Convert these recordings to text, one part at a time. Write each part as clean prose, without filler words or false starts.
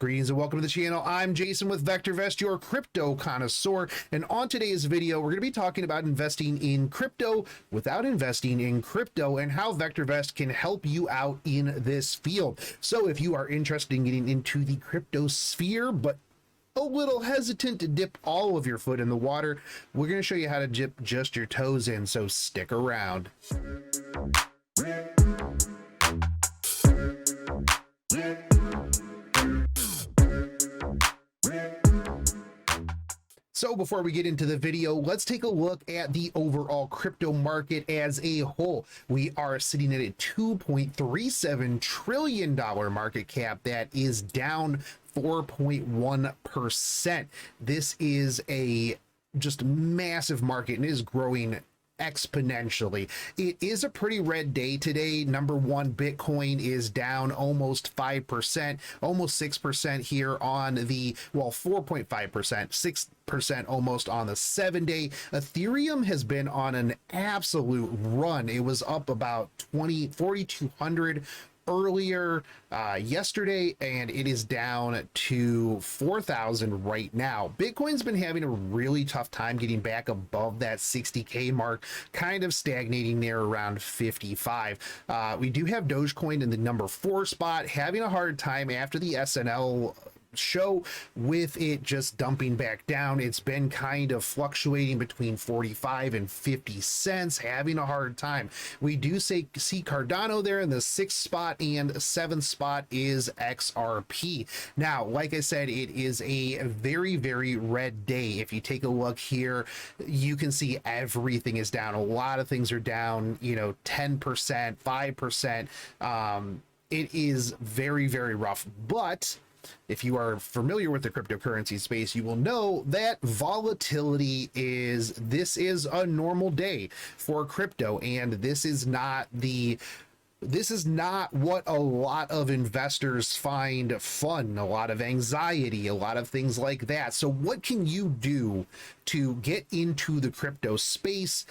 Greetings and welcome to the channel. I'm Jason with VectorVest, your crypto connoisseur. And on today's video, we're going to be talking about investing in crypto without investing in crypto and how VectorVest can help you out in this field. So if you are interested in getting into the crypto sphere, but a little hesitant to dip all of your foot in the water, we're going to show you how to dip just your toes in. So stick around. So before we get into the video, let's take a look at the overall crypto market as a whole. We are sitting at a $2.37 trillion market cap that is down 4.1%. This is a just massive market and is growing exponentially. It is a pretty red day today. Number one, Bitcoin is down almost 5%, almost 6% here on the, well, 4.5%, 6% almost on the 7-day. Ethereum has been on an absolute run. It was up about 4,200 earlier yesterday, and it is down to 4,000 right now. Bitcoin's been having a really tough time getting back above that 60K mark, kind of stagnating there around 55. We do have Dogecoin in the number 4 spot, having a hard time after the SNL show with it just dumping back down. It's been kind of fluctuating between 45 and 50 cents, having a hard time. We do see Cardano there in the 6th spot, and 7th spot is XRP. Now, like I said, it is a very, very red day. If you take a look here, you can see everything is down. A lot of things are down, 10%, 5%. It is very, very rough, but if you are familiar with the cryptocurrency space, you will know that volatility is a normal day for crypto, and this is not what a lot of investors find fun, a lot of anxiety, a lot of things like that. So what can you do to get into the crypto space,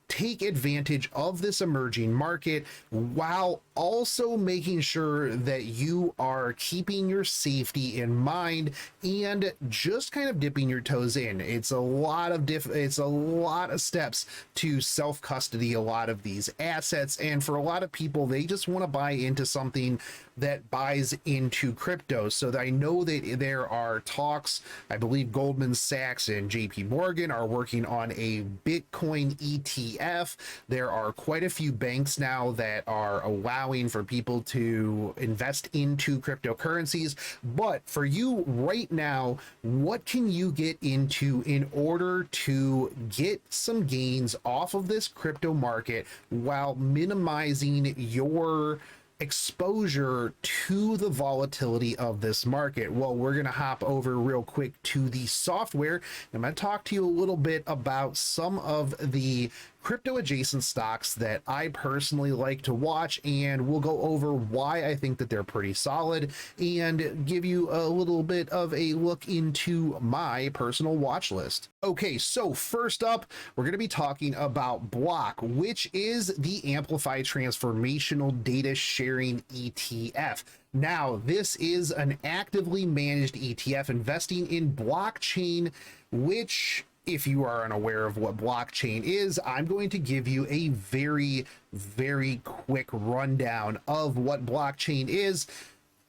take advantage of this emerging market, while also making sure that you are keeping your safety in mind and just kind of dipping your toes in? It's a lot of steps to self-custody a lot of these assets, and for a lot of people, they just want to buy into something that buys into crypto. So I know that there are talks, I believe Goldman Sachs and JP Morgan are working on a Bitcoin ETF. There are quite a few banks now that are allowing for people to invest into cryptocurrencies. But for you right now, what can you get into in order to get some gains off of this crypto market while minimizing your exposure to the volatility of this market? Well, we're going to hop over real quick to the software. I'm going to talk to you a little bit about some of the crypto adjacent stocks that I personally like to watch, and we'll go over why I think that they're pretty solid and give you a little bit of a look into my personal watch list. Okay, so first up, we're going to be talking about Block, which is the Amplify Transformational Data Sharing ETF. Now, this is an actively managed ETF investing in blockchain, which, if you are unaware of what blockchain is, I'm going to give you a very, very quick rundown of what blockchain is,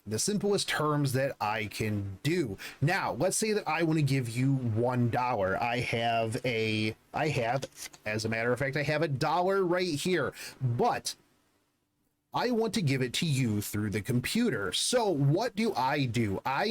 the simplest terms that I can do. Now, let's say that I want to give you $1. I have, as a matter of fact, I have $1 right here, but I want to give it to you through the computer. So what do? I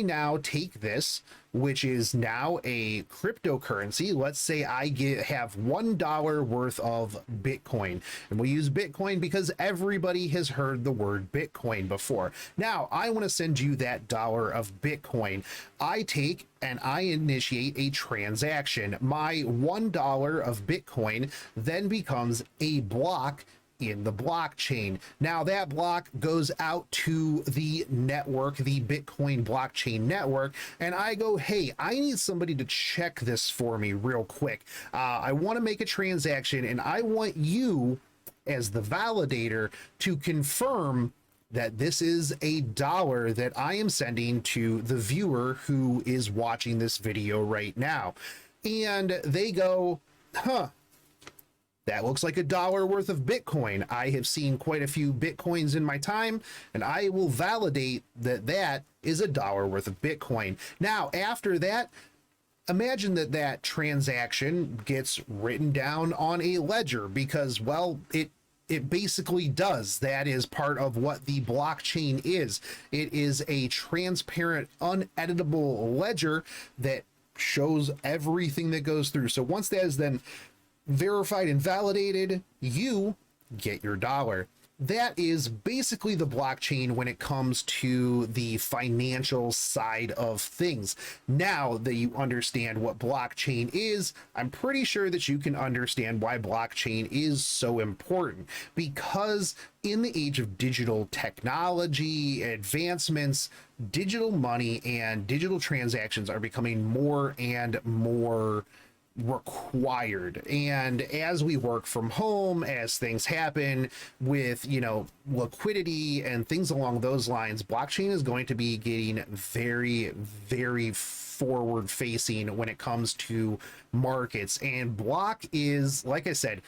now take this, which is now a cryptocurrency. Let's say I have $1 worth of Bitcoin, and we use Bitcoin because everybody has heard the word Bitcoin before. Now I want to send you that $1 of Bitcoin. I take and I initiate a transaction. My $1 of Bitcoin then becomes a block in the blockchain. Now that block goes out to the network, the Bitcoin blockchain network, and I go, hey, I need somebody to check this for me real quick. I want to make a transaction, and I want you as the validator to confirm that this is $1 that I am sending to the viewer who is watching this video right now. And they go, huh, that looks like $1 worth of Bitcoin. I have seen quite a few Bitcoins in my time, and I will validate that that is $1 worth of Bitcoin. Now, after that, imagine that that transaction gets written down on a ledger because, well, it basically does. That is part of what the blockchain is. It is a transparent, uneditable ledger that shows everything that goes through. So once that is then verified and validated, you get your dollar. That is basically the blockchain when it comes to the financial side of things. Now that you understand what blockchain is, I'm pretty sure that you can understand why blockchain is so important, because in the age of digital technology advancements, digital money and digital transactions are becoming more and more required. And as we work from home, as things happen with, you know, liquidity and things along those lines, blockchain is going to be getting very, very forward facing when it comes to markets. And Block is, like I said,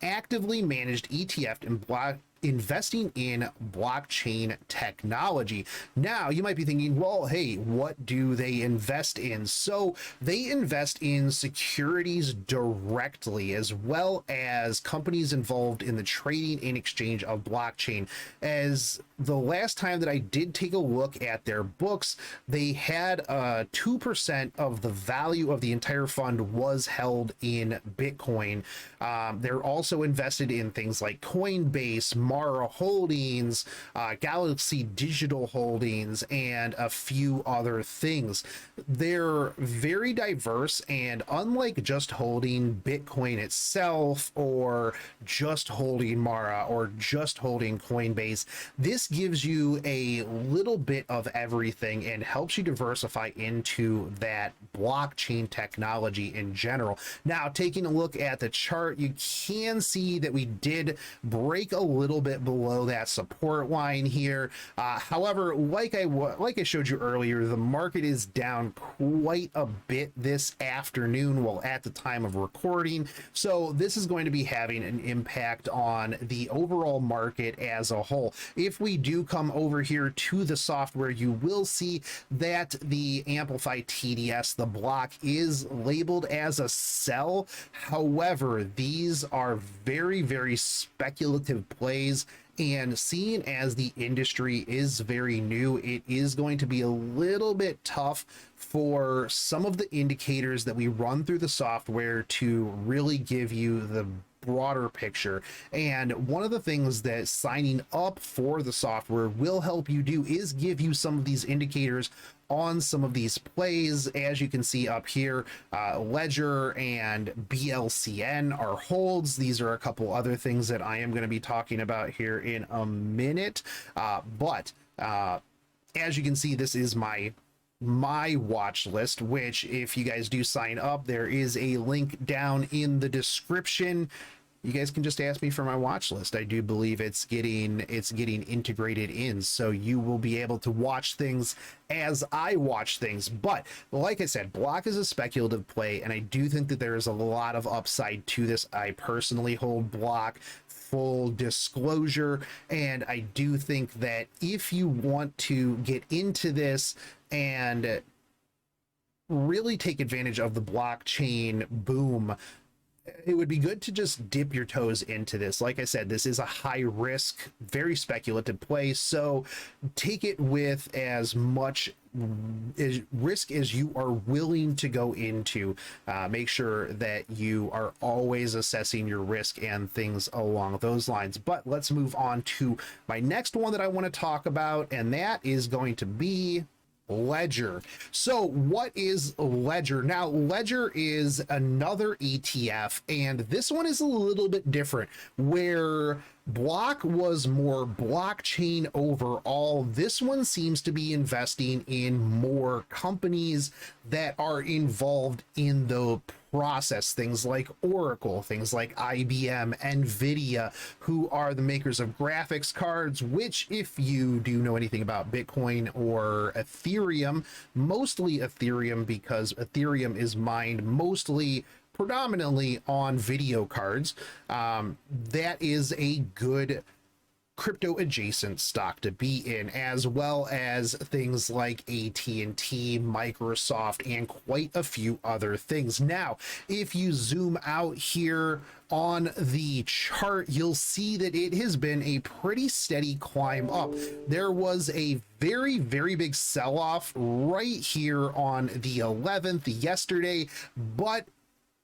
actively managed ETF and Block investing in blockchain technology. Now you might be thinking, well, hey, what do they invest in? So they invest in securities directly, as well as companies involved in the trading and exchange of blockchain. As the last time that I did take a look at their books, they had 2% of the value of the entire fund was held in Bitcoin. They're also invested in things like Coinbase, Mara Holdings, Galaxy Digital Holdings, and a few other things. They're very diverse, and unlike just holding Bitcoin itself, or just holding Mara, or just holding Coinbase, this gives you a little bit of everything and helps you diversify into that blockchain technology in general. Now, taking a look at the chart, you can see that we did break a little bit below that support line here. However, like I showed you earlier, the market is down quite a bit this afternoon, well, at the time of recording. So this is going to be having an impact on the overall market as a whole. If we do come over here to the software, you will see that the Amplify TDS, the block, is labeled as a sell. However, these are very, very speculative plays, and seeing as the industry is very new, it is going to be a little bit tough for some of the indicators that we run through the software to really give you the broader picture. And one of the things that signing up for the software will help you do is give you some of these indicators on some of these plays. As you can see up here, Ledger and BLCN are holds. These are a couple other things that I am going to be talking about here in a minute. But as you can see, this is my watch list, which, if you guys do sign up, there is a link down in the description. You guys can just ask me for my watch list. I do believe it's getting integrated in, so you will be able to watch things as I watch things. But like I said, Block is a speculative play, and I do think that there is a lot of upside to this. I personally hold Block, full disclosure, and I do think that if you want to get into this and really take advantage of the blockchain boom, it would be good to just dip your toes into this. Like I said, this is a high risk, very speculative play, so take it with as much risk as you are willing to go into. Make sure that you are always assessing your risk and things along those lines. But let's move on to my next one that I want to talk about, and that is going to be Ledger. So what is Ledger? Now, Ledger is another ETF, and this one is a little bit different, where Block was more blockchain overall. This one seems to be investing in more companies that are involved in the process, things like Oracle, things like IBM, Nvidia, who are the makers of graphics cards, which, if you do know anything about Bitcoin or Ethereum, mostly Ethereum, because Ethereum is mined mostly predominantly on video cards. That is a good crypto adjacent stock to be in, as well as things like AT&T, Microsoft, and quite a few other things. Now, if you zoom out here on the chart, you'll see that it has been a pretty steady climb up. There was a very, very big sell-off right here on the 11th yesterday, but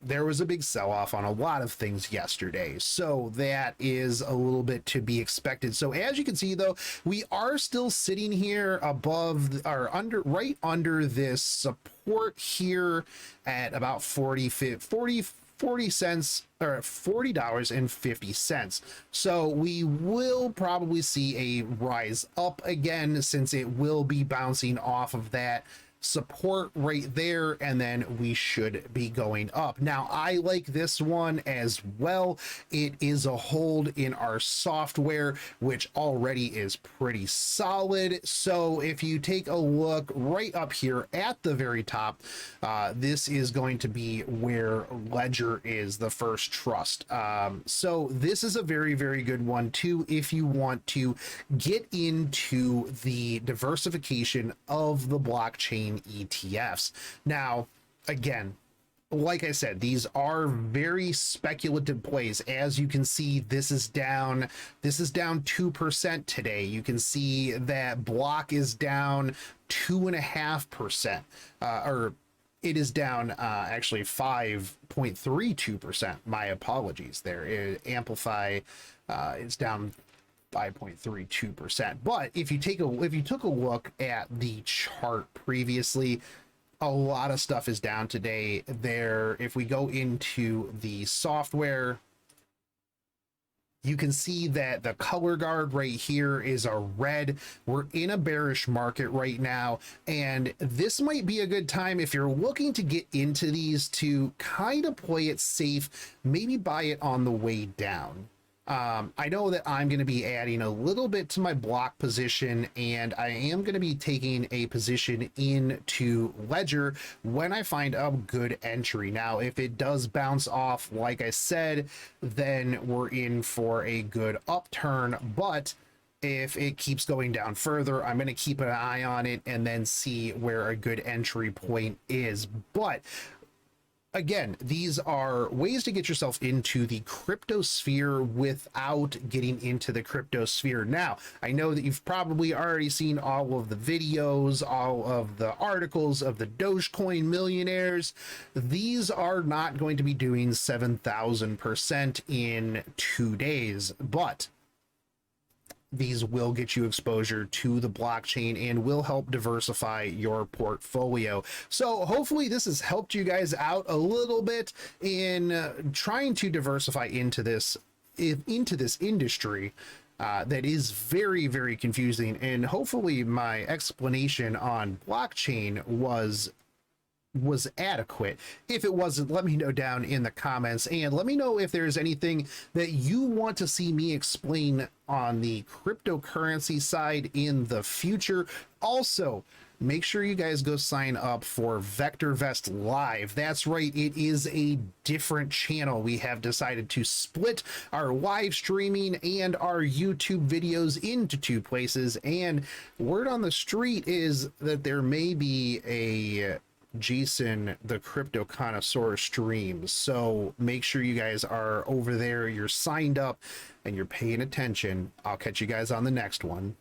there was a big sell-off on a lot of things yesterday, so that is a little bit to be expected. So as you can see, though, we are still sitting here above or under, right under this support here at about 40 cents or $40.50. So we will probably see a rise up again, since it will be bouncing off of that support right there, and then we should be going up. Now, I like this one as well. It is a hold in our software, which already is pretty solid. So if you take a look right up here at the very top, this is going to be where Ledger is, the first trust. So this is a very, very good one too, if you want to get into the diversification of the blockchain ETFs. Now, again, like I said, these are very speculative plays. As you can see, this is down 2% today. You can see that Block is down 2.5%, or it is down actually 5.32%. My apologies there. Amplify is down 5.32%. But if you took a look at the chart previously, a lot of stuff is down today there. If we go into the software, you can see that the color guard right here is a red. We're in a bearish market right now, and this might be a good time, if you're looking to get into these, to kind of play it safe, maybe buy it on the way down. I know that I'm going to be adding a little bit to my block position, and I am going to be taking a position into Ledger when I find a good entry. Now, if it does bounce off, like I said, then we're in for a good upturn. But if it keeps going down further, I'm going to keep an eye on it and then see where a good entry point is. But again, these are ways to get yourself into the crypto sphere without getting into the crypto sphere. Now, I know that you've probably already seen all of the videos, all of the articles of the Dogecoin millionaires. These are not going to be doing 7,000% in 2 days, but these will get you exposure to the blockchain and will help diversify your portfolio. So hopefully this has helped you guys out a little bit in trying to diversify into this industry that is very, very confusing. And hopefully my explanation on blockchain was adequate. If it wasn't, let me know down in the comments, and let me know if there's anything that you want to see me explain on the cryptocurrency side in the future. Also, make sure you guys go sign up for VectorVest Live. That's right, it is a different channel. We have decided to split our live streaming and our YouTube videos into two places, and word on the street is that there may be a Jason the Crypto Connoisseur streams. So make sure you guys are over there, you're signed up, and you're paying attention. I'll catch you guys on the next one.